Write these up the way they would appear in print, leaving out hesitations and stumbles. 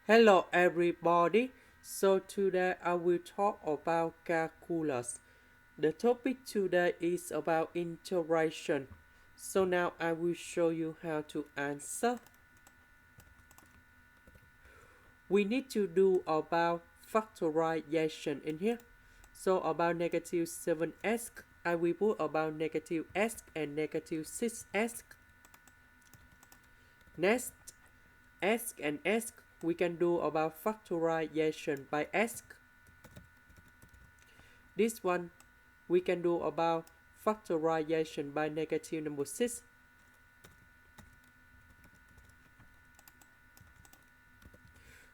Hello everybody. So today I will talk about calculus. The topic today is about integration. So now I will show you how to answer. We need to do about factorization in here. So about negative 7x, I will put about negative x and negative 6x. Next, x and x, we can do about factorization by x. This one, we can do about factorization by negative number 6.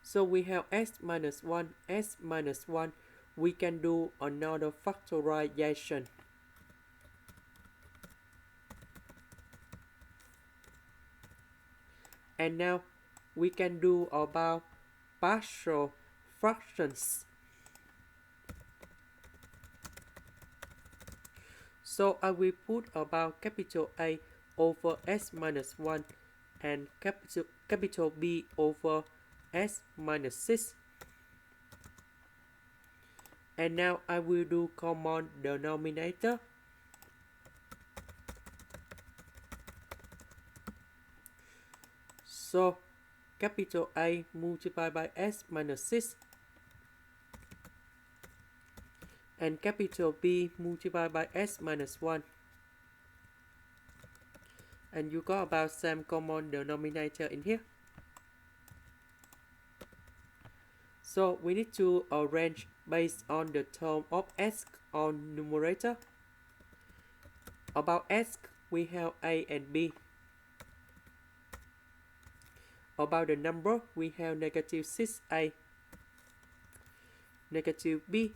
So we have x minus 1, x minus 1. We can do another factorization. And now we can do about partial fractions. So I will put about capital A over s minus 1 and capital B over s minus 6. And now I will do common denominator. So capital A multiplied by s minus 6 and capital B multiplied by s minus 1. And you got about same common denominator in here. So we need to arrange based on the term of s on numerator. About s, we have a and b. About the number, we have negative 6a, negative b.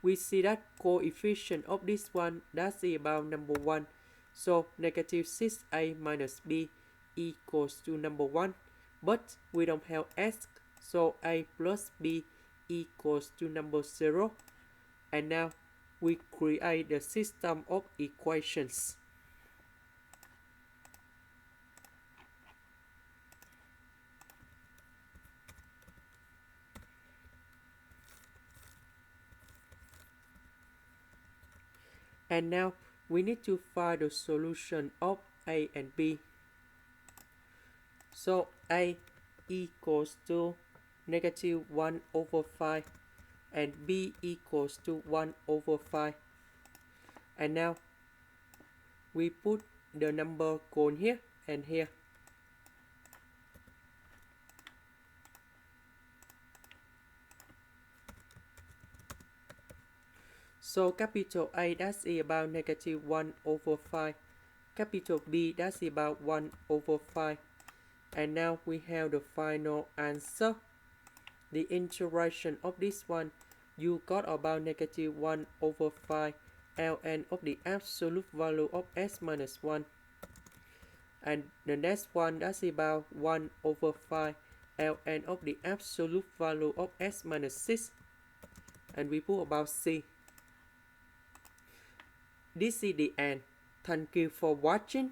We see that coefficient of this one, that's about number 1. So negative 6a minus b equals to number 1. But we don't have s, so a plus b equals to number 0. And now we create the system of equations. And now we need to find the solution of a and b. So a equals to negative 1 over 5 and b equals to 1 over 5. And now we put the number cone here and here. So capital A, that's about negative 1 over 5. Capital B, that's about 1 over 5. And now we have the final answer. The integration of this one, you got about negative 1 over 5 ln of the absolute value of s minus 1. And the next one, that's about 1 over 5 ln of the absolute value of s minus 6. And we put about c. This is the end. Thank you for watching.